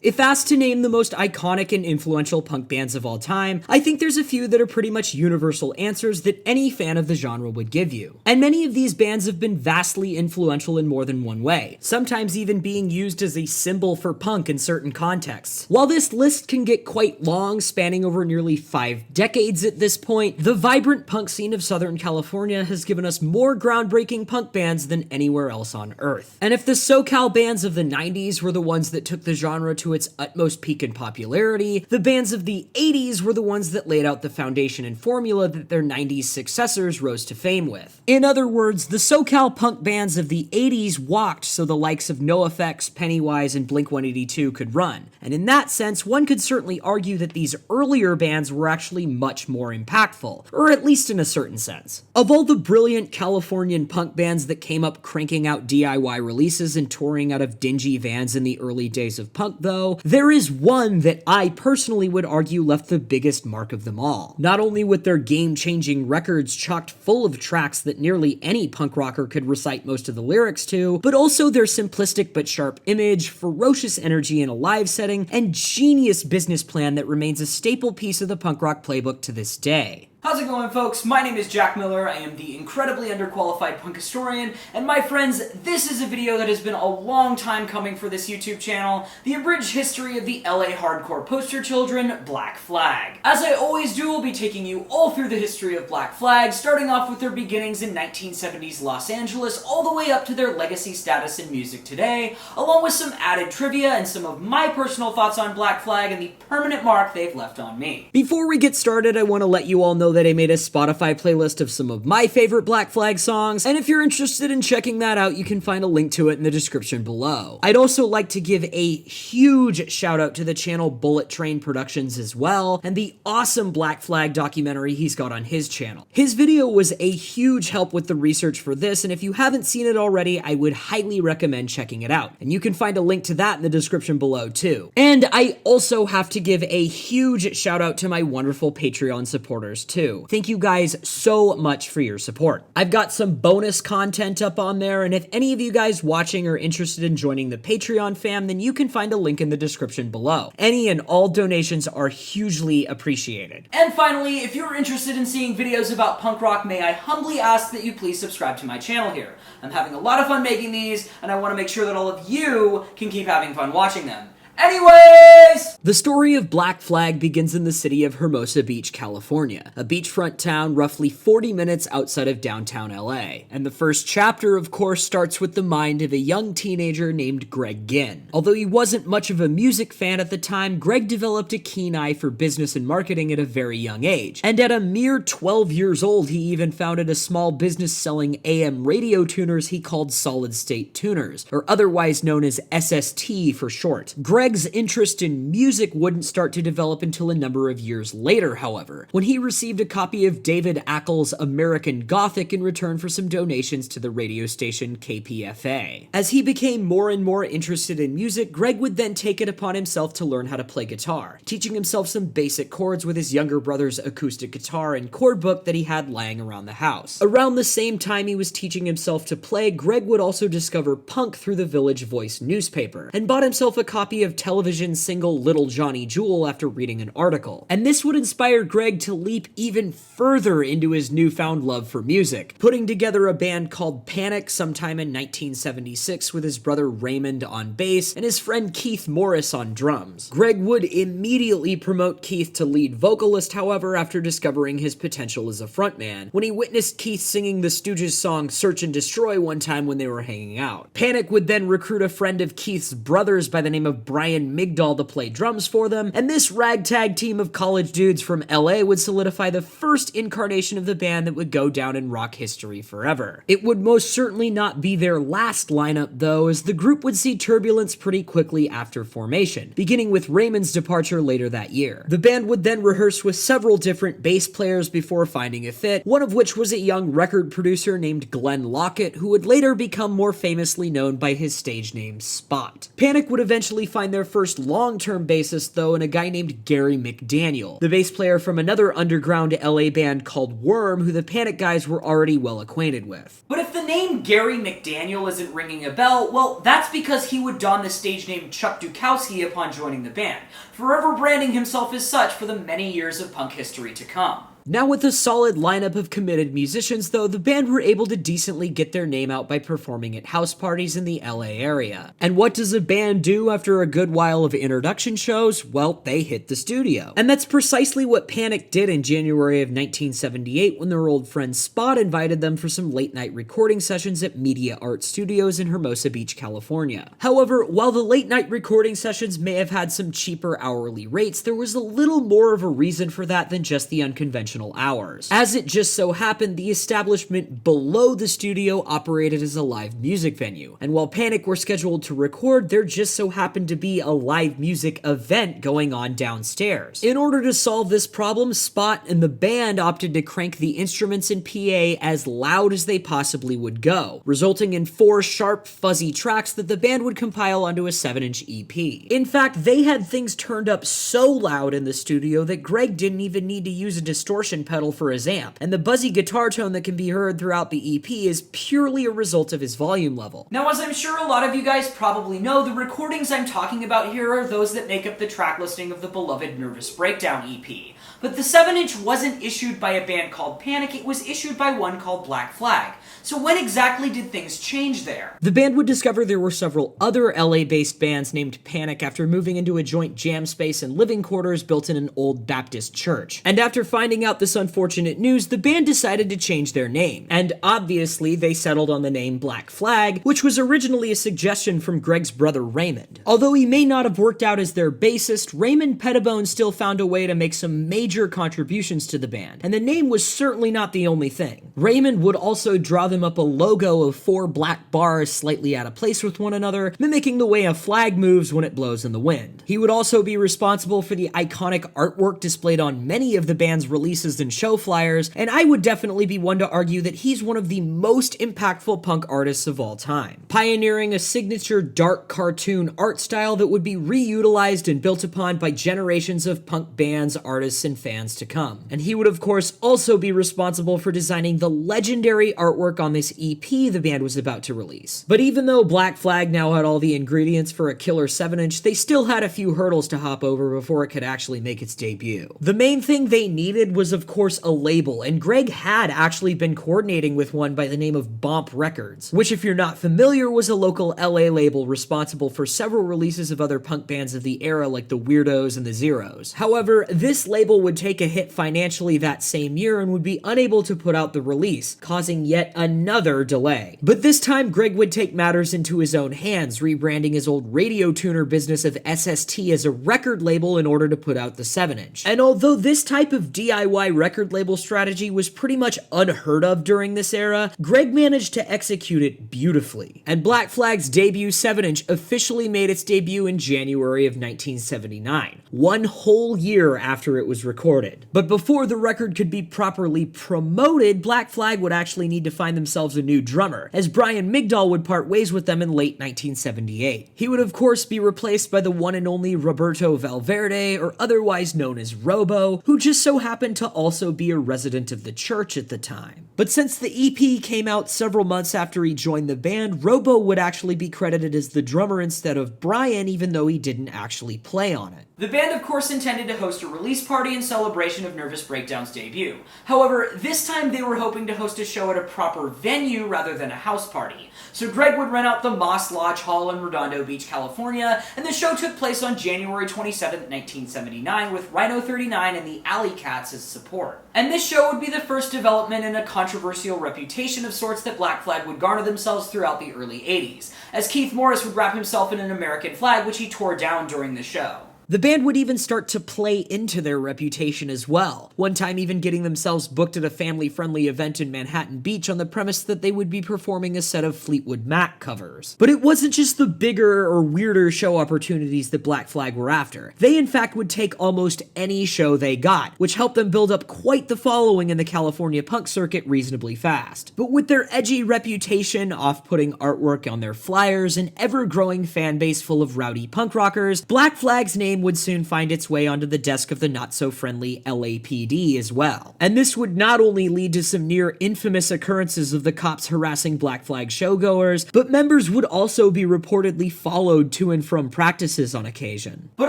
If asked to name the most iconic and influential punk bands of all time, I think there's a few that are pretty much universal answers that any fan of the genre would give you. And many of these bands have been vastly influential in more than one way, sometimes even being used as a symbol for punk in certain contexts. While this list can get quite long, spanning over nearly 5 decades at this point, the vibrant punk scene of Southern California has given us more groundbreaking punk bands than anywhere else on Earth. And if the SoCal bands of the 90s were the ones that took the genre to its utmost peak in popularity, the bands of the 80s were the ones that laid out the foundation and formula that their 90s successors rose to fame with. In other words, the SoCal punk bands of the 80s walked so the likes of NoFX, Pennywise, and Blink-182 could run. And in that sense, one could certainly argue that these earlier bands were actually much more impactful, or at least in a certain sense. Of all the brilliant Californian punk bands that came up cranking out DIY releases and touring out of dingy vans in the early days of punk though, there is one that I personally would argue left the biggest mark of them all. Not only with their game-changing records chocked full of tracks that nearly any punk rocker could recite most of the lyrics to, but also their simplistic but sharp image, ferocious energy in a live setting, and genius business plan that remains a staple piece of the punk rock playbook to this day. How's it going, folks? My name is Jack Miller. I am the incredibly underqualified punk historian, and my friends, this is a video that has been a long time coming for this YouTube channel, the abridged history of the LA hardcore poster children, Black Flag. As I always do, I'll be taking you all through the history of Black Flag, starting off with their beginnings in 1970s Los Angeles, all the way up to their legacy status in music today, along with some added trivia and some of my personal thoughts on Black Flag and the permanent mark they've left on me. Before we get started, I want to let you all know that I made a Spotify playlist of some of my favorite Black Flag songs, and if you're interested in checking that out, you can find a link to it in the description below. I'd also like to give a huge shout out to the channel Bullet Train Productions as well, and the awesome Black Flag documentary he's got on his channel. His video was a huge help with the research for this, and if you haven't seen it already, I would highly recommend checking it out. And you can find a link to that in the description below too. And I also have to give a huge shout out to my wonderful Patreon supporters too. Thank you guys so much for your support. I've got some bonus content up on there, and if any of you guys watching are interested in joining the Patreon fam, then you can find a link in the description below. Any and all donations are hugely appreciated. And finally, if you're interested in seeing videos about punk rock, may I humbly ask that you please subscribe to my channel here. I'm having a lot of fun making these, and I want to make sure that all of you can keep having fun watching them. Anyways! The story of Black Flag begins in the city of Hermosa Beach, California, a beachfront town roughly 40 minutes outside of downtown LA. And the first chapter, of course, starts with the mind of a young teenager named Greg Ginn. Although he wasn't much of a music fan at the time, Greg developed a keen eye for business and marketing at a very young age. And at a mere 12 years old, he even founded a small business selling AM radio tuners he called Solid State Tuners, or otherwise known as SST for short. Greg's interest in music wouldn't start to develop until a number of years later, however, when he received a copy of David Ackel's American Gothic in return for some donations to the radio station KPFA. As he became more and more interested in music, Greg would then take it upon himself to learn how to play guitar, teaching himself some basic chords with his younger brother's acoustic guitar and chord book that he had lying around the house. Around the same time he was teaching himself to play, Greg would also discover punk through the Village Voice newspaper, and bought himself a copy of television single Little Johnny Jewel after reading an article. And this would inspire Greg to leap even further into his newfound love for music, putting together a band called Panic sometime in 1976 with his brother Raymond on bass and his friend Keith Morris on drums. Greg would immediately promote Keith to lead vocalist, however, after discovering his potential as a frontman, when he witnessed Keith singing the Stooges song Search and Destroy one time when they were hanging out. Panic would then recruit a friend of Keith's brothers by the name of Brian Migdal to play drums for them, and this ragtag team of college dudes from LA would solidify the first incarnation of the band that would go down in rock history forever. It would most certainly not be their last lineup though, as the group would see turbulence pretty quickly after formation, beginning with Raymond's departure later that year. The band would then rehearse with several different bass players before finding a fit, one of which was a young record producer named Glenn Lockett, who would later become more famously known by his stage name Spot. Panic would eventually find find their first long-term bassist, though, in a guy named Gary McDaniel, the bass player from another underground LA band called Worm, who the Panic guys were already well acquainted with. But if the name Gary McDaniel isn't ringing a bell, well, that's because he would don the stage name Chuck Dukowski upon joining the band, forever branding himself as such for the many years of punk history to come. Now with a solid lineup of committed musicians, though, the band were able to decently get their name out by performing at house parties in the LA area. And what does a band do after a good while of introduction shows? Well, they hit the studio. And that's precisely what Panic did in January of 1978 when their old friend Spot invited them for some late-night recording sessions at Media Art Studios in Hermosa Beach, California. However, while the late-night recording sessions may have had some cheaper hourly rates, there was a little more of a reason for that than just the unconventional hours. As it just so happened, the establishment below the studio operated as a live music venue, and while Panic were scheduled to record, there just so happened to be a live music event going on downstairs. In order to solve this problem, Spot and the band opted to crank the instruments and PA as loud as they possibly would go, resulting in 4 sharp, fuzzy tracks that the band would compile onto a 7-inch EP. In fact, they had things turned up so loud in the studio that Greg didn't even need to use a distortion pedal for his amp, and the buzzy guitar tone that can be heard throughout the EP is purely a result of his volume level. Now, as I'm sure a lot of you guys probably know, the recordings I'm talking about here are those that make up the track listing of the beloved Nervous Breakdown EP. But the 7-inch wasn't issued by a band called Panic, it was issued by one called Black Flag. So when exactly did things change there? The band would discover there were several other LA-based bands named Panic after moving into a joint jam space and living quarters built in an old Baptist church. And after finding out this unfortunate news, the band decided to change their name. And obviously, they settled on the name Black Flag, which was originally a suggestion from Greg's brother Raymond. Although he may not have worked out as their bassist, Raymond Pettibone still found a way to make some major contributions to the band, and the name was certainly not the only thing. Raymond would also draw them up a logo of 4 black bars slightly out of place with one another, mimicking the way a flag moves when it blows in the wind. He would also be responsible for the iconic artwork displayed on many of the band's releases and show flyers, and I would definitely be one to argue that he's one of the most impactful punk artists of all time, pioneering a signature dark cartoon art style that would be reutilized and built upon by generations of punk bands, artists, and fans to come. And he would of course also be responsible for designing the legendary artwork on this EP the band was about to release. But even though Black Flag now had all the ingredients for a killer 7-inch, they still had a few hurdles to hop over before it could actually make its debut. The main thing they needed was of course a label, and Greg had actually been coordinating with one by the name of Bomp Records, which if you're not familiar was a local LA label responsible for several releases of other punk bands of the era like the Weirdos and the Zeros. However, this label would take a hit financially that same year and would be unable to put out the release, causing yet another delay. But this time, Greg would take matters into his own hands, rebranding his old radio tuner business of SST as a record label in order to put out the 7-inch. And although this type of DIY record label strategy was pretty much unheard of during this era, Greg managed to execute it beautifully. And Black Flag's debut 7-inch officially made its debut in January of 1979, one whole year after it was recorded. But before the record could be properly promoted, Black Flag would actually need to find themselves a new drummer, as Brian Migdal would part ways with them in late 1978. He would of course be replaced by the one and only Roberto Valverde, or otherwise known as ROBO, who just so happened to also be a resident of the church at the time. But since the EP came out several months after he joined the band, ROBO would actually be credited as the drummer instead of Brian, even though he didn't actually play on it. The band of course intended to host a release party in celebration of Nervous Breakdown's debut. However, this time they were hoping to host a show at a proper venue rather than a house party. So Greg would rent out the Moss Lodge Hall in Redondo Beach, California, and the show took place on January 27, 1979, with Rhino 39 and the Alley Cats as support. And this show would be the first development in a controversial reputation of sorts that Black Flag would garner themselves throughout the early 80s, as Keith Morris would wrap himself in an American flag which he tore down during the show. The band would even start to play into their reputation as well, one time even getting themselves booked at a family-friendly event in Manhattan Beach on the premise that they would be performing a set of Fleetwood Mac covers. But it wasn't just the bigger or weirder show opportunities that Black Flag were after. They in fact would take almost any show they got, which helped them build up quite the following in the California punk circuit reasonably fast. But with their edgy reputation, off-putting artwork on their flyers, and ever-growing fan base full of rowdy punk rockers, Black Flag's name would soon find its way onto the desk of the not-so-friendly LAPD as well. And this would not only lead to some near-infamous occurrences of the cops harassing Black Flag showgoers, but members would also be reportedly followed to and from practices on occasion. But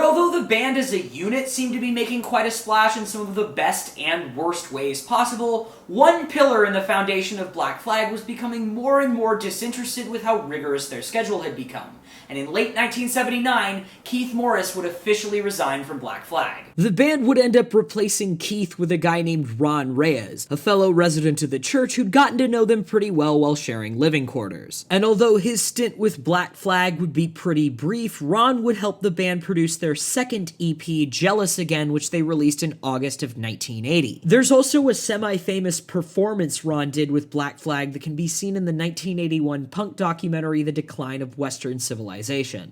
although the band as a unit seemed to be making quite a splash in some of the best and worst ways possible, one pillar in the foundation of Black Flag was becoming more and more disinterested with how rigorous their schedule had become. And in late 1979, Keith Morris would officially resign from Black Flag. The band would end up replacing Keith with a guy named Ron Reyes, a fellow resident of the church who'd gotten to know them pretty well while sharing living quarters. And although his stint with Black Flag would be pretty brief, Ron would help the band produce their second EP, Jealous Again, which they released in August of 1980. There's also a semi-famous performance Ron did with Black Flag that can be seen in the 1981 punk documentary The Decline of Western Civilization.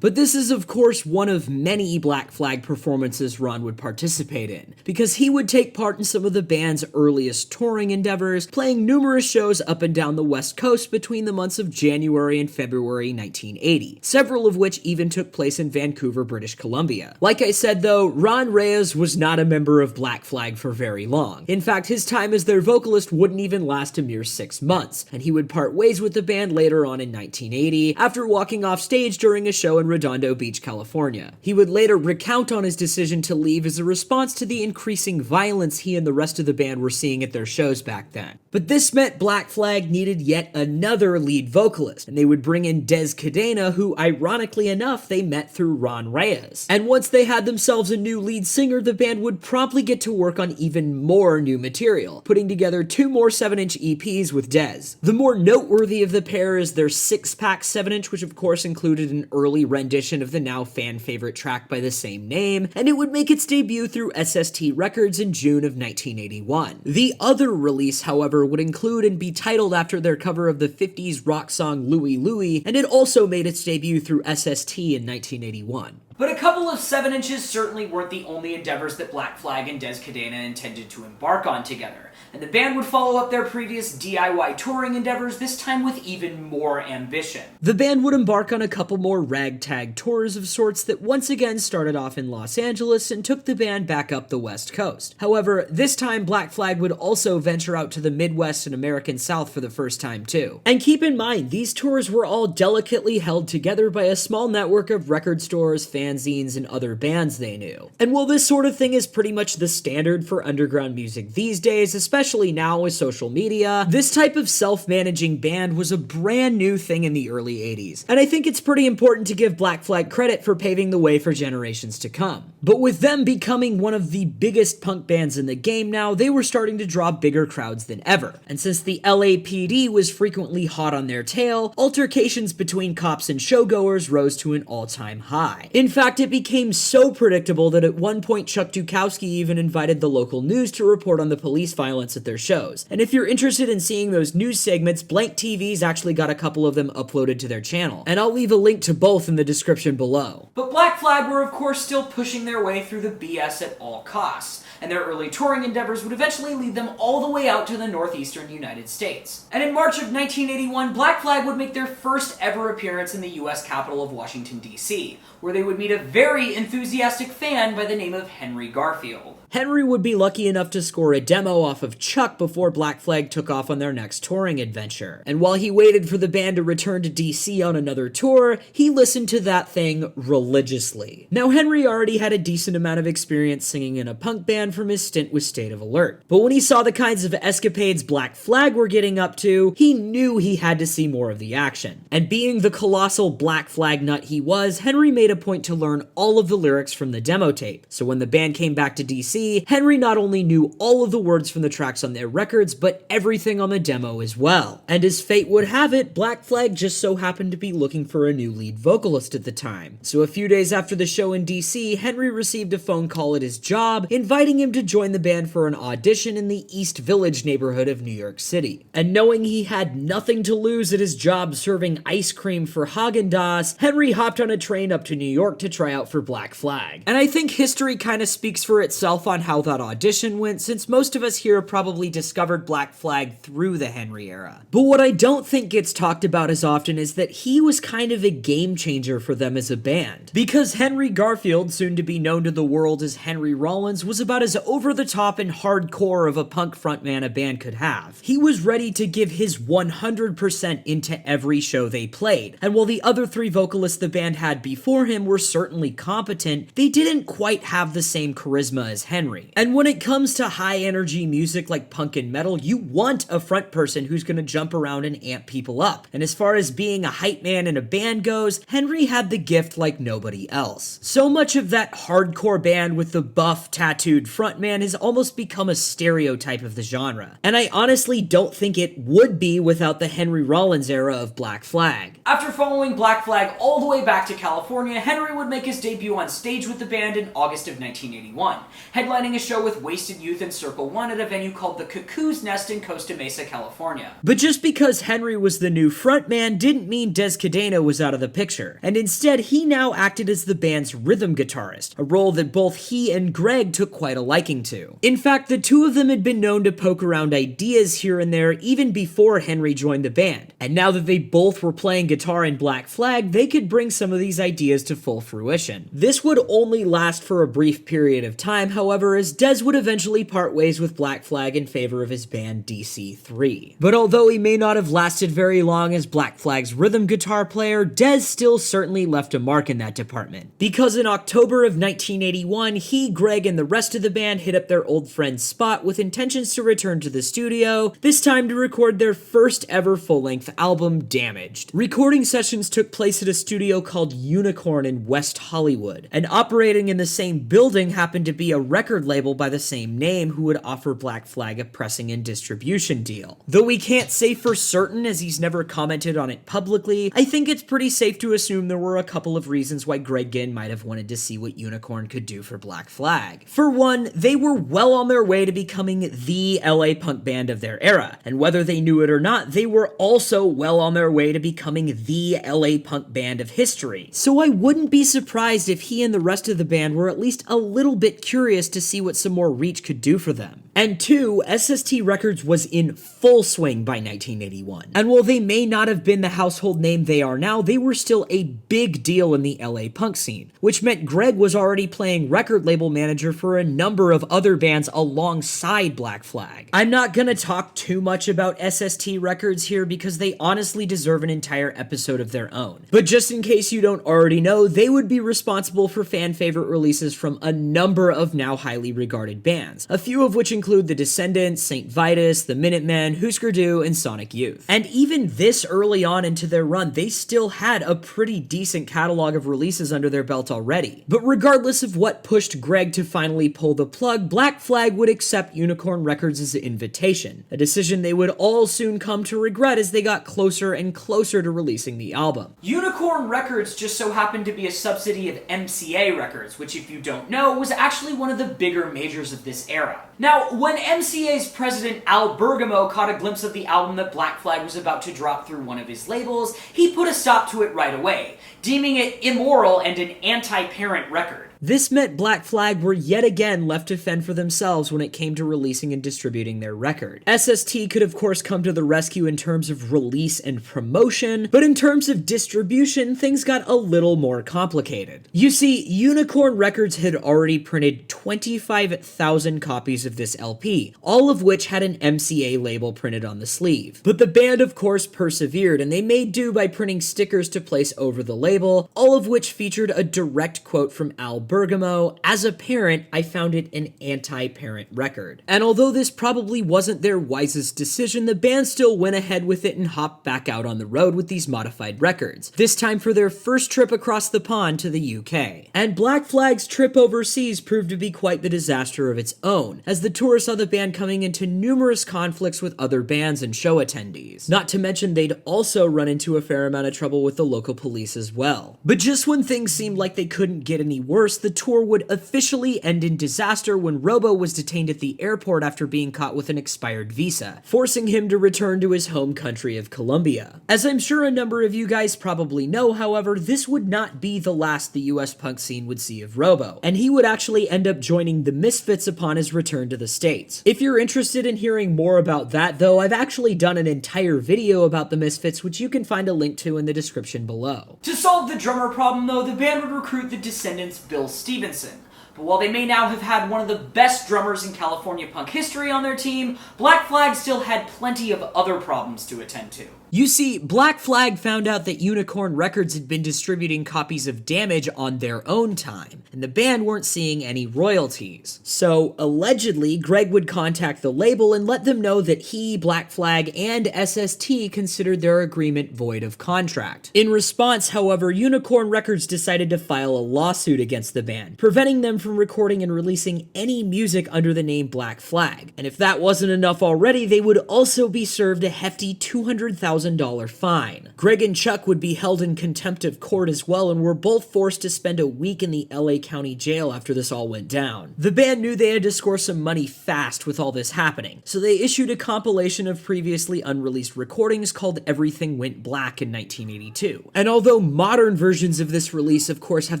But this is of course one of many Black Flag performances Ron would participate in, because he would take part in some of the band's earliest touring endeavors, playing numerous shows up and down the West Coast between the months of January and February 1980, several of which even took place in Vancouver, British Columbia. Like I said though, Ron Reyes was not a member of Black Flag for very long. In fact, his time as their vocalist wouldn't even last a mere 6 months, and he would part ways with the band later on in 1980 after walking off stage during a show in Redondo Beach, California. He would later recount on his decision to leave as a response to the increasing violence he and the rest of the band were seeing at their shows back then. But this meant Black Flag needed yet another lead vocalist, and they would bring in Cadena, who ironically enough they met through Ron Reyes. And once they had themselves a new lead singer, the band would promptly get to work on even more new material, putting together 2 more 7-inch EPs with Dez. The more noteworthy of the pair is their 6-pack 7-inch, which of course included an early rendition of the now fan-favorite track by the same name, and it would make its debut through SST Records in June of 1981. The other release, however, would include and be titled after their cover of the 50s rock song Louie Louie, and it also made its debut through SST in 1981. But a couple of 7-inches certainly weren't the only endeavors that Black Flag and Cadena intended to embark on together, and the band would follow up their previous DIY touring endeavors, this time with even more ambition. The band would embark on a couple more ragtag tours of sorts that once again started off in Los Angeles and took the band back up the West Coast. However, this time Black Flag would also venture out to the Midwest and American South for the first time too. And keep in mind, these tours were all delicately held together by a small network of record stores, fanzines, and other bands they knew. And while this sort of thing is pretty much the standard for underground music these days, especially now with social media, this type of self-managing band was a brand new thing in the early 80s. And I think it's pretty important to give Black Flag credit for paving the way for generations to come. But with them becoming one of the biggest punk bands in the game now, they were starting to draw bigger crowds than ever. And since the LAPD was frequently hot on their tail, altercations between cops and showgoers rose to an all-time high. In fact, it became so predictable that at one point Chuck Dukowski even invited the local news to report on the police violence at their shows. And if you're interested in seeing those news segments, BlankTV's actually got a couple of them uploaded to their channel, and I'll leave a link to both in the description below. But Black Flag were of course still pushing their way through the BS at all costs, and their early touring endeavors would eventually lead them all the way out to the northeastern United States. And in March of 1981, Black Flag would make their first ever appearance in the US capital of Washington, D.C., where they would meet a very enthusiastic fan by the name of Henry Garfield. Henry would be lucky enough to score a demo off of Chuck before Black Flag took off on their next touring adventure. And while he waited for the band to return to DC on another tour, he listened to that thing religiously. Now, Henry already had a decent amount of experience singing in a punk band from his stint with State of Alert. But when he saw the kinds of escapades Black Flag were getting up to, he knew he had to see more of the action. And being the colossal Black Flag nut he was, Henry made a point to learn all of the lyrics from the demo tape. So when the band came back to DC DC, Henry not only knew all of the words from the tracks on their records, but everything on the demo as well. And as fate would have it, Black Flag just so happened to be looking for a new lead vocalist at the time. So a few days after the show in DC, Henry received a phone call at his job, inviting him to join the band for an audition in the East Village neighborhood of New York City. And knowing he had nothing to lose at his job serving ice cream for Häagen-Dazs, Henry hopped on a train up to New York to try out for Black Flag. And I think history kind of speaks for itself on how that audition went, since most of us here probably discovered Black Flag through the Henry era. But what I don't think gets talked about as often is that he was kind of a game changer for them as a band. Because Henry Garfield, soon to be known to the world as Henry Rollins, was about as over-the-top and hardcore of a punk frontman a band could have. He was ready to give his 100% into every show they played, and while the other three vocalists the band had before him were certainly competent, they didn't quite have the same charisma as Henry. And when it comes to high-energy music like punk and metal, you want a front person who's gonna jump around and amp people up. And as far as being a hype man in a band goes, Henry had the gift like nobody else. So much of that hardcore band with the buff, tattooed frontman has almost become a stereotype of the genre. And I honestly don't think it would be without the Henry Rollins era of Black Flag. After following Black Flag all the way back to California, Henry would make his debut on stage with the band in August of 1981, headlining a show with Wasted Youth and Circle One at a venue called the Cuckoo's Nest in Costa Mesa, California. But just because Henry was the new frontman didn't mean Des Cadena was out of the picture, and instead he now acted as the band's rhythm guitarist, a role that both he and Greg took quite a liking to. In fact, the two of them had been known to poke around ideas here and there even before Henry joined the band, and now that they both were playing guitar in Black Flag, they could bring some of these ideas to full fruition. This would only last for a brief period of time, however, as Des would eventually part ways with Black Flag in favor of his band DC3. But although he may not have lasted very long as Black Flag's rhythm guitar player, Des still certainly left a mark in that department. Because in October of 1981, he, Greg, and the rest of the band hit up their old friend Spot with intentions to return to the studio, this time to record their first ever full-length album, Damaged. Recording sessions took place at a studio called Unicorn in West Hollywood, and operating in the same building happened to be a record label by the same name who would offer Black Flag a pressing and distribution deal. Though we can't say for certain as he's never commented on it publicly, I think it's pretty safe to assume there were a couple of reasons why Greg Ginn might have wanted to see what Unicorn could do for Black Flag. For one, they were well on their way to becoming the LA punk band of their era, and whether they knew it or not, they were also well on their way to becoming the LA punk band of history. So I wouldn't be surprised if he and the rest of the band were at least a little bit curious to see what some more reach could do for them. And two, SST Records was in full swing by 1981. And while they may not have been the household name they are now, they were still a big deal in the LA punk scene, which meant Greg was already playing record label manager for a number of other bands alongside Black Flag. I'm not gonna talk too much about SST Records here because they honestly deserve an entire episode of their own. But just in case you don't already know, they would be responsible for fan favorite releases from a number of now highly regarded bands, a few of which include The Descendants, St. Vitus, The Minutemen, Husker Du, and Sonic Youth. And even this early on into their run, they still had a pretty decent catalog of releases under their belt already. But regardless of what pushed Greg to finally pull the plug, Black Flag would accept Unicorn Records' invitation, a decision they would all soon come to regret as they got closer and closer to releasing the album. Unicorn Records just so happened to be a subsidy of MCA Records, which if you don't know, was actually one of the bigger majors of this era. Now, when MCA's president Al Bergamo caught a glimpse of the album that Black Flag was about to drop through one of his labels, he put a stop to it right away, deeming it immoral and an anti-parent record. This meant Black Flag were yet again left to fend for themselves when it came to releasing and distributing their record. SST could of course come to the rescue in terms of release and promotion, but in terms of distribution, things got a little more complicated. You see, Unicorn Records had already printed 25,000 copies of this LP, all of which had an MCA label printed on the sleeve. But the band of course persevered, and they made do by printing stickers to place over the label, all of which featured a direct quote from Al Bergamo, as a parent, I found it an anti-parent record. And although this probably wasn't their wisest decision, the band still went ahead with it and hopped back out on the road with these modified records, this time for their first trip across the pond to the UK. And Black Flag's trip overseas proved to be quite the disaster of its own, as the tour saw the band coming into numerous conflicts with other bands and show attendees. Not to mention they'd also run into a fair amount of trouble with the local police as well. But just when things seemed like they couldn't get any worse, the tour would officially end in disaster when ROBO was detained at the airport after being caught with an expired visa, forcing him to return to his home country of Colombia. As I'm sure a number of you guys probably know, however, this would not be the last the US punk scene would see of ROBO, and he would actually end up joining the Misfits upon his return to the States. If you're interested in hearing more about that though, I've actually done an entire video about the Misfits, which you can find a link to in the description below. To solve the drummer problem though, the band would recruit the Descendants' Bill Stevenson. But while they may now have had one of the best drummers in California punk history on their team, Black Flag still had plenty of other problems to attend to. You see, Black Flag found out that Unicorn Records had been distributing copies of Damage on their own time, and the band weren't seeing any royalties. So, allegedly, Greg would contact the label and let them know that he, Black Flag, and SST considered their agreement void of contract. In response, however, Unicorn Records decided to file a lawsuit against the band, preventing them from recording and releasing any music under the name Black Flag. And if that wasn't enough already, they would also be served a hefty $200,000 fine. Greg and Chuck would be held in contempt of court as well and were both forced to spend a week in the LA County Jail after this all went down. The band knew they had to score some money fast with all this happening, so they issued a compilation of previously unreleased recordings called Everything Went Black in 1982. And although modern versions of this release of course have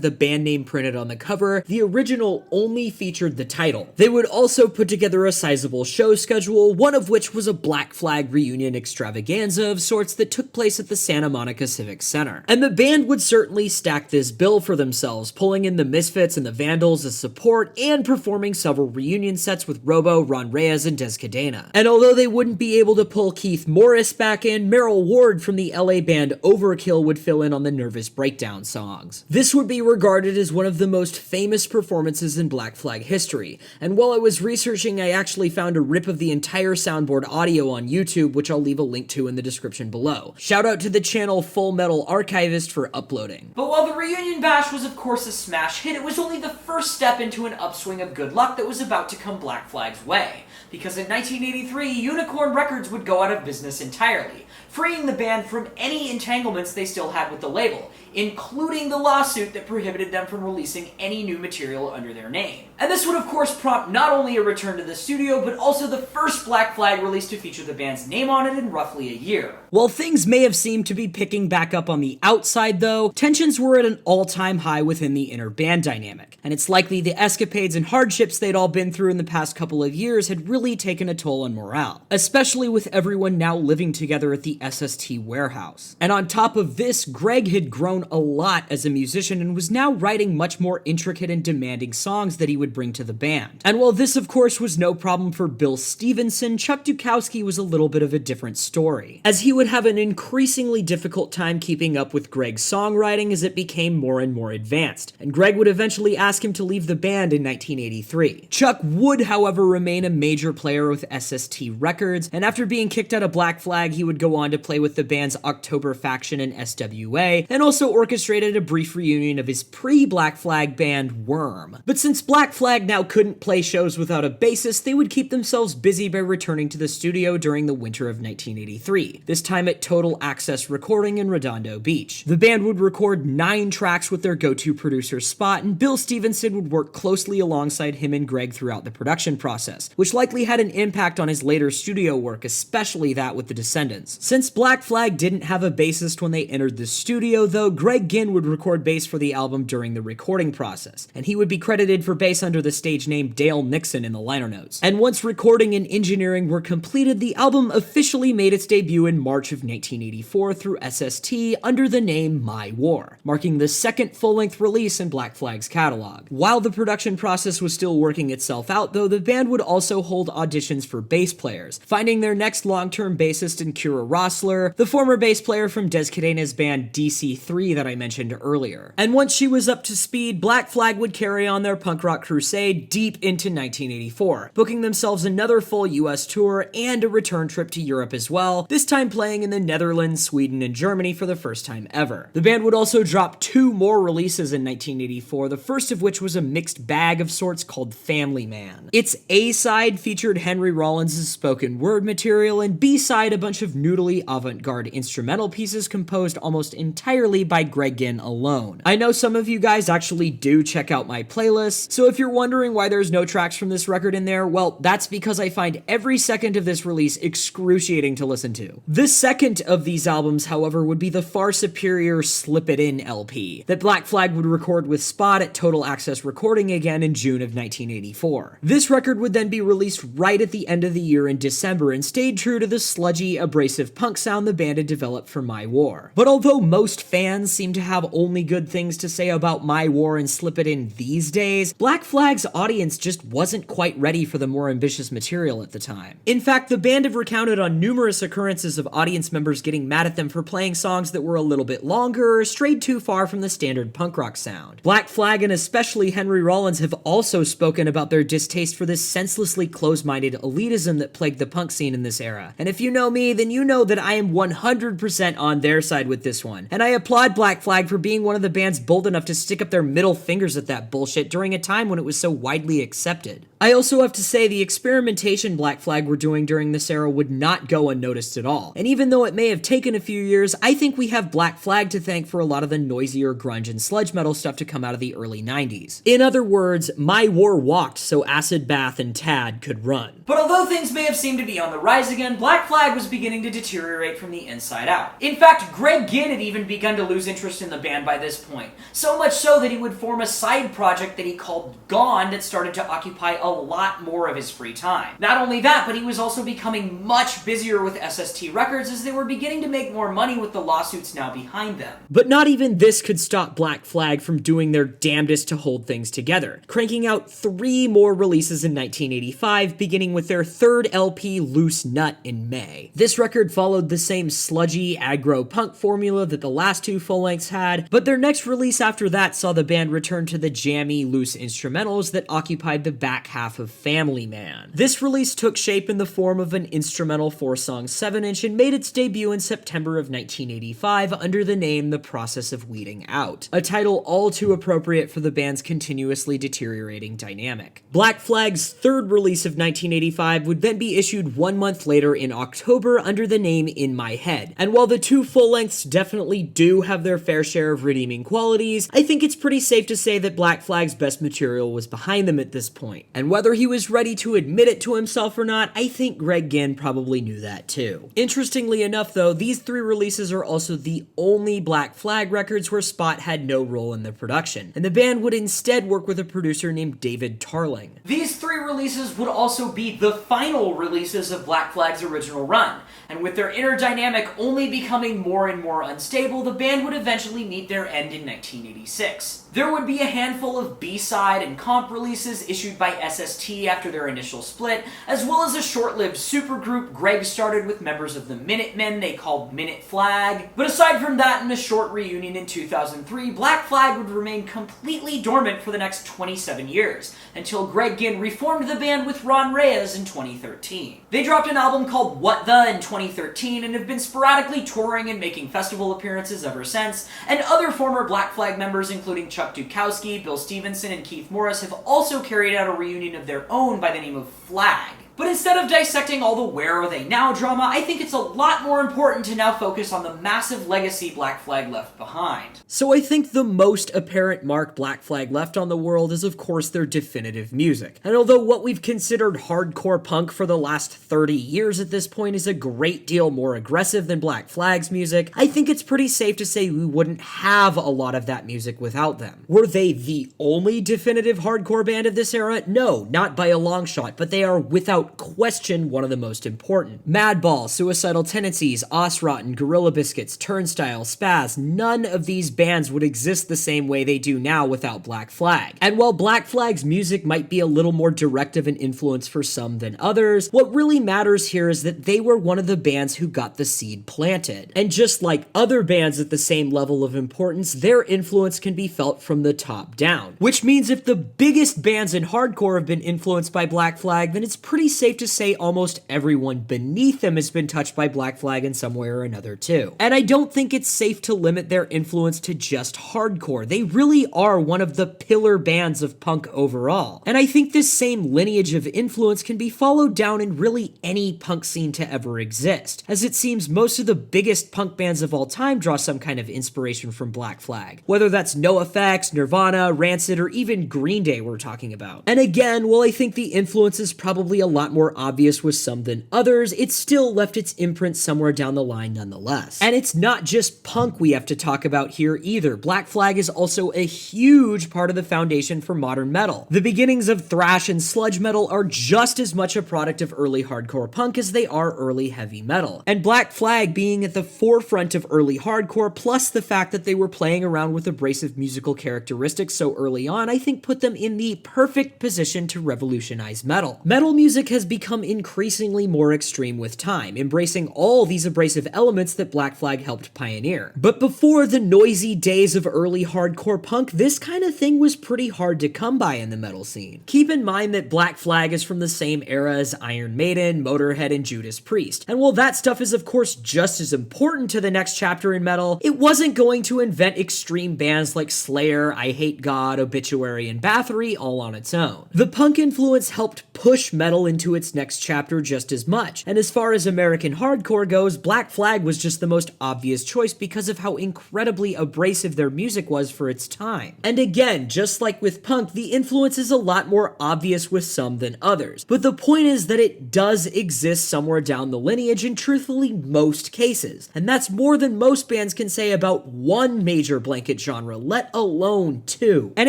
the band name printed on the cover, the original only featured the title. They would also put together a sizable show schedule, one of which was a Black Flag reunion extravaganza of sorts that took place at the Santa Monica Civic Center. And the band would certainly stack this bill for themselves, pulling in the Misfits and the Vandals as support and performing several reunion sets with ROBO, Ron Reyes, and Cadena. And although they wouldn't be able to pull Keith Morris back in, Merrill Ward from the LA band Overkill would fill in on the Nervous Breakdown songs. This would be regarded as one of the most famous performances in Black Flag history, and while I was researching, I actually found a rip of the entire soundboard audio on YouTube, which I'll leave a link to in the description below. Shout out to the channel Full Metal Archivist for uploading. But while the reunion bash was of course a smash hit, it was only the first step into an upswing of good luck that was about to come Black Flag's way. Because in 1983, Unicorn Records would go out of business entirely, freeing the band from any entanglements they still had with the label, including the lawsuit that prohibited them from releasing any new material under their name. And this would of course prompt not only a return to the studio, but also the first Black Flag release to feature the band's name on it in roughly a year. While things may have seemed to be picking back up on the outside though, tensions were at an all-time high within the inner band dynamic, and it's likely the escapades and hardships they'd all been through in the past couple of years had really taken a toll on morale, especially with everyone now living together at the SST warehouse. And on top of this, Greg had grown a lot as a musician and was now writing much more intricate and demanding songs that he would bring to the band. And while this of course was no problem for Bill Stevenson, Chuck Dukowski was a little bit of a different story, as he would have an increasingly difficult time keeping up with Greg's songwriting as it became more and more advanced, and Greg would eventually ask him to leave the band in 1983. Chuck would, however, remain a major player with SST Records, and after being kicked out of Black Flag, he would go on to play with the band's October faction and SWA, and also orchestrated a brief reunion of his pre-Black Flag band Worm. But since Black Flag now couldn't play shows without a bassist, they would keep themselves busy by returning to the studio during the winter of 1983, this time at Total Access Recording in Redondo Beach. The band would record 9 tracks with their go-to producer Spot, and Bill Stevenson would work closely alongside him and Greg throughout the production process, which likely had an impact on his later studio work, especially that with the Descendants. Since Black Flag didn't have a bassist when they entered the studio though, Greg Ginn would record bass for the album during the recording process, and he would be credited for bass under the stage name Dale Nixon in the liner notes. And once recording and engineering were completed, the album officially made its debut in March of 1984 through SST under the name My War, marking the second full-length release in Black Flag's catalog. While the production process was still working itself out though, the band would also hold auditions for bass players, finding their next long-term bassist in Kira Ross Roessler, the former bass player from Cadena's band DC3 that I mentioned earlier. And once she was up to speed, Black Flag would carry on their punk rock crusade deep into 1984, booking themselves another full US tour and a return trip to Europe as well, this time playing in the Netherlands, Sweden, and Germany for the first time ever. The band would also drop 2 more releases in 1984, the first of which was a mixed bag of sorts called Family Man. Its A-side featured Henry Rollins' spoken word material, and B-side a bunch of noodly avant-garde instrumental pieces composed almost entirely by Greg Ginn alone. I know some of you guys actually do check out my playlist, so if you're wondering why there's no tracks from this record in there, well, that's because I find every second of this release excruciating to listen to. The second of these albums, however, would be the far superior Slip It In LP that Black Flag would record with Spot at Total Access Recording again in June of 1984. This record would then be released right at the end of the year in December and stayed true to the sludgy, abrasive punk sound the band had developed for My War. But although most fans seem to have only good things to say about My War and Slip It In these days, Black Flag's audience just wasn't quite ready for the more ambitious material at the time. In fact, the band have recounted on numerous occurrences of audience members getting mad at them for playing songs that were a little bit longer or strayed too far from the standard punk rock sound. Black Flag and especially Henry Rollins have also spoken about their distaste for this senselessly close-minded elitism that plagued the punk scene in this era. And if you know me, then you know that I am 100% on their side with this one. And I applaud Black Flag for being one of the bands bold enough to stick up their middle fingers at that bullshit during a time when it was so widely accepted. I also have to say the experimentation Black Flag were doing during this era would not go unnoticed at all. And even though it may have taken a few years, I think we have Black Flag to thank for a lot of the noisier grunge and sludge metal stuff to come out of the early 90s. In other words, My War walked so Acid Bath and Tad could run. But although things may have seemed to be on the rise again, Black Flag was beginning to deteriorate from the inside out. In fact, Greg Ginn had even begun to lose interest in the band by this point, so much so that he would form a side project that he called Gone that started to occupy a lot more of his free time. Not only that, but he was also becoming much busier with SST Records as they were beginning to make more money with the lawsuits now behind them. But not even this could stop Black Flag from doing their damnedest to hold things together, cranking out 3 more releases in 1985, beginning with their 3rd LP, Loose Nut, in May. This record followed the same sludgy, aggro punk formula that the last 2 full-lengths had, but their next release after that saw the band return to the jammy, loose instrumentals that occupied the back half of Family Man. This release took shape in the form of an instrumental 4-song 7-inch and made its debut in September of 1985 under the name The Process of Weeding Out, a title all too appropriate for the band's continuously deteriorating dynamic. Black Flag's 3rd release of 1985 would then be issued 1 month later in October under the name In My Head, and while the 2 full-lengths definitely do have their fair share of redeeming qualities, I think it's pretty safe to say that Black Flag's best material was behind them at this point. And whether he was ready to admit it to himself or not, I think Greg Ginn probably knew that too. Interestingly enough though, these 3 releases are also the only Black Flag records where Spot had no role in the production, and the band would instead work with a producer named David Tarling. These 3 releases would also be the final releases of Black Flag's original run, and with their inner dynamic only becoming more and more unstable, the band would eventually meet their end in 1986. There would be a handful of B-side and comp releases issued by SST after their initial split, as well as a short-lived supergroup Greg started with members of the Minutemen they called Minute Flag. But aside from that and a short reunion in 2003, Black Flag would remain completely dormant for the next 27 years, until Greg Ginn reformed the band with Ron Reyes in 2013. They dropped an album called What The in 2013 and have been sporadically touring and making festival appearances ever since, and other former Black Flag members including Chuck Dukowski, Bill Stevenson, and Keith Morris have also carried out a reunion of their own by the name of Flag. But instead of dissecting all the where are they now drama, I think it's a lot more important to now focus on the massive legacy Black Flag left behind. So I think the most apparent mark Black Flag left on the world is of course their definitive music. And although what we've considered hardcore punk for the last 30 years at this point is a great deal more aggressive than Black Flag's music, I think it's pretty safe to say we wouldn't have a lot of that music without them. Were they the only definitive hardcore band of this era? No, not by a long shot, but they are without without question one of the most important. Madball, Suicidal Tendencies, Osrotten, Gorilla Biscuits, Turnstile, Spaz, none of these bands would exist the same way they do now without Black Flag. And while Black Flag's music might be a little more direct of an influence for some than others, what really matters here is that they were one of the bands who got the seed planted. And just like other bands at the same level of importance, their influence can be felt from the top down. Which means if the biggest bands in hardcore have been influenced by Black Flag, then it's pretty safe to say almost everyone beneath them has been touched by Black Flag in some way or another too. And I don't think it's safe to limit their influence to just hardcore. They really are one of the pillar bands of punk overall. And I think this same lineage of influence can be followed down in really any punk scene to ever exist, as it seems most of the biggest punk bands of all time draw some kind of inspiration from Black Flag. Whether that's NoFX, Nirvana, Rancid, or even Green Day we're talking about. And again, while I think the influence is probably a lot more obvious with some than others, it still left its imprint somewhere down the line nonetheless. And it's not just punk we have to talk about here either. Black Flag is also a huge part of the foundation for modern metal. The beginnings of thrash and sludge metal are just as much a product of early hardcore punk as they are early heavy metal. And Black Flag being at the forefront of early hardcore, plus the fact that they were playing around with abrasive musical characteristics so early on, I think put them in the perfect position to revolutionize metal. Metal music has become increasingly more extreme with time, embracing all these abrasive elements that Black Flag helped pioneer. But before the noisy days of early hardcore punk, this kind of thing was pretty hard to come by in the metal scene. Keep in mind that Black Flag is from the same era as Iron Maiden, Motorhead, and Judas Priest. And while that stuff is of course just as important to the next chapter in metal, it wasn't going to invent extreme bands like Slayer, I Hate God, Obituary, and Bathory all on its own. The punk influence helped push metal into its next chapter just as much, and as far as American hardcore goes, Black Flag was just the most obvious choice because of how incredibly abrasive their music was for its time. And again, just like with punk, the influence is a lot more obvious with some than others, but the point is that it does exist somewhere down the lineage in truthfully most cases, and that's more than most bands can say about one major blanket genre, let alone two. And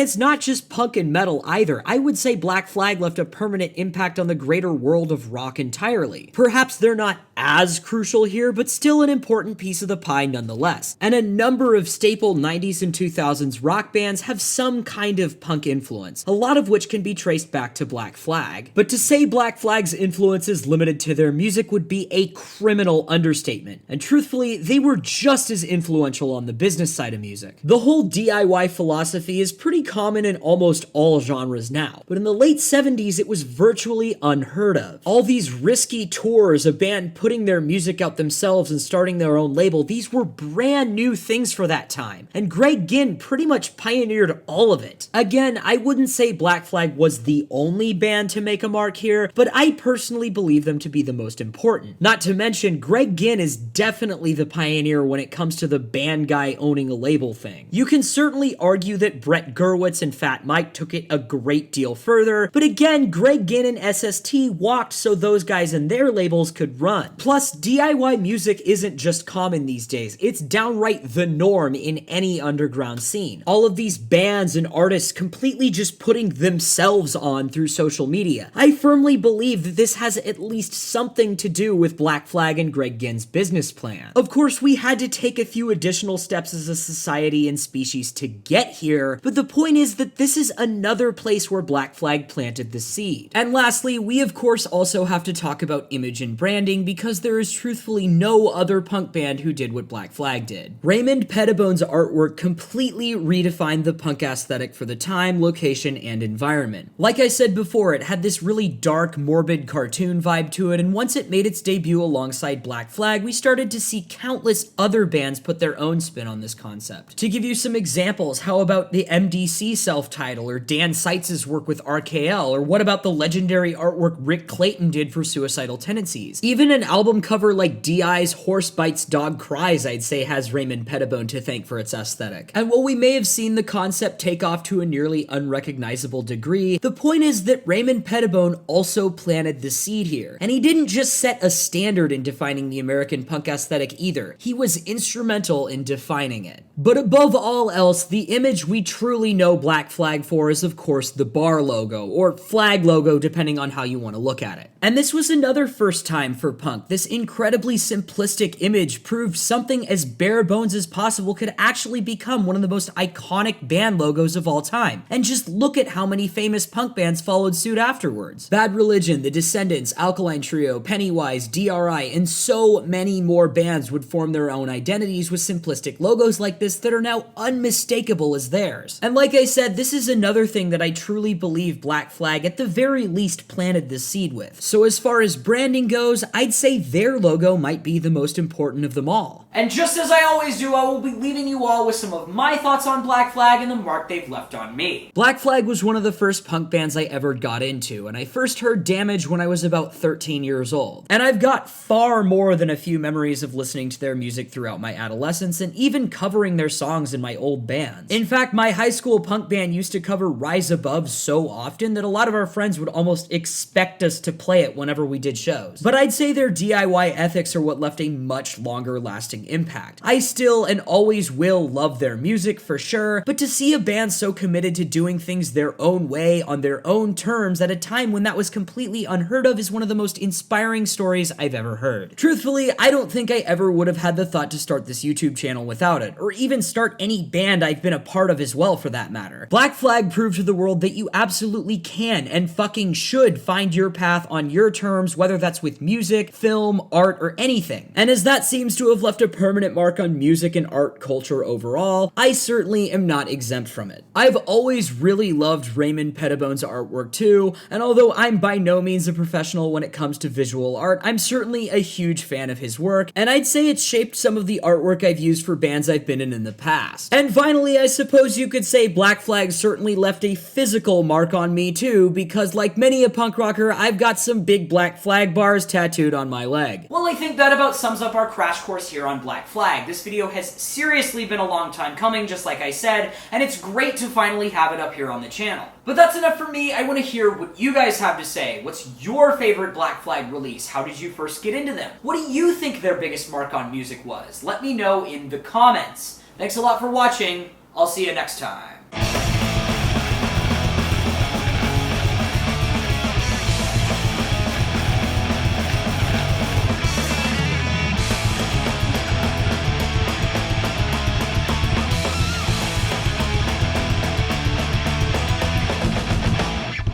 it's not just punk and metal either. I would say Black Flag left a permanent impact on the greater world of rock entirely. Perhaps they're not as crucial here, but still an important piece of the pie nonetheless. And a number of staple 90s and 2000s rock bands have some kind of punk influence, a lot of which can be traced back to Black Flag. But to say Black Flag's influence is limited to their music would be a criminal understatement. And truthfully, they were just as influential on the business side of music. The whole DIY philosophy is pretty common in almost all genres now, but in the late 70s it was virtually unheard of. All these risky tours, a band putting their music out themselves and starting their own label, these were brand new things for that time, and Greg Ginn pretty much pioneered all of it. Again, I wouldn't say Black Flag was the only band to make a mark here, but I personally believe them to be the most important. Not to mention, Greg Ginn is definitely the pioneer when it comes to the band guy owning a label thing. You can certainly argue that Brett Gurewitz and Fat Mike took it a great deal further, but again, Greg Ginn and SST walked so those guys and their labels could run. Plus, DIY music isn't just common these days, it's downright the norm in any underground scene. All of these bands and artists completely just putting themselves on through social media. I firmly believe that this has at least something to do with Black Flag and Greg Ginn's business plan. Of course, we had to take a few additional steps as a society and species to get here, but the point is that this is another place where Black Flag planted the seed. And lastly, we of course also have to talk about image and branding because there is truthfully no other punk band who did what Black Flag did. Raymond Pettibone's artwork completely redefined the punk aesthetic for the time, location, and environment. Like I said before, it had this really dark, morbid cartoon vibe to it, and once it made its debut alongside Black Flag, we started to see countless other bands put their own spin on this concept. To give you some examples, how about the MDC self-title, or Dan Seitz's work with RKL, or what about the legendary artwork Rick Clayton did for Suicidal Tendencies? Even an album cover like D.I.'s Horse Bites, Dog Cries, I'd say has Raymond Pettibone to thank for its aesthetic. And while we may have seen the concept take off to a nearly unrecognizable degree, the point is that Raymond Pettibone also planted the seed here. And he didn't just set a standard in defining the American punk aesthetic either, he was instrumental in defining it. But above all else, the image we truly know Black Flag for is of course the bar logo, or flag logo depending on how you want to look at it. And this was another first time for punk. This incredibly simplistic image proved something as bare bones as possible could actually become one of the most iconic band logos of all time. And just look at how many famous punk bands followed suit afterwards. Bad Religion, The Descendants, Alkaline Trio, Pennywise, DRI, and so many more bands would form their own identities with simplistic logos like this that are now unmistakable as theirs. And like I said, this is another thing that I truly believe Black Flag at the very least planted the seed with. So as far as branding goes, I'd say their logo might be the most important of them all. And just as I always do, I will be leaving you all with some of my thoughts on Black Flag and the mark they've left on me. Black Flag was one of the first punk bands I ever got into, and I first heard Damage when I was about 13 years old. And I've got far more than a few memories of listening to their music throughout my adolescence and even covering their songs in my old bands. In fact, my high school punk band used to cover Rise Above so often that a lot of our friends would almost expect us to play it whenever we did shows. But I'd say their DIY ethics are what left a much longer lasting impact. I still and always will love their music for sure, but to see a band so committed to doing things their own way on their own terms at a time when that was completely unheard of is one of the most inspiring stories I've ever heard. Truthfully, I don't think I ever would have had the thought to start this YouTube channel without it, or even start any band I've been a part of as well for that matter. Black Flag proved to the world that you absolutely can and fucking should find your path on your terms, whether that's with music, film, art, or anything. And as that seems to have left a permanent mark on music and art culture overall, I certainly am not exempt from it. I've always really loved Raymond Pettibone's artwork too, and although I'm by no means a professional when it comes to visual art, I'm certainly a huge fan of his work, and I'd say it's shaped some of the artwork I've used for bands I've been in the past. And finally, I suppose you could say Black Flag certainly left a physical mark on me too, because like many a punk rocker, I've got some big Black Flag bars tattooed on my leg. Well, I think that about sums up our crash course here on Black Flag. This video has seriously been a long time coming, just like I said, and it's great to finally have it up here on the channel. But that's enough for me. I want to hear what you guys have to say. What's your favorite Black Flag release? How did you first get into them? What do you think their biggest mark on music was? Let me know in the comments. Thanks a lot for watching. I'll see you next time.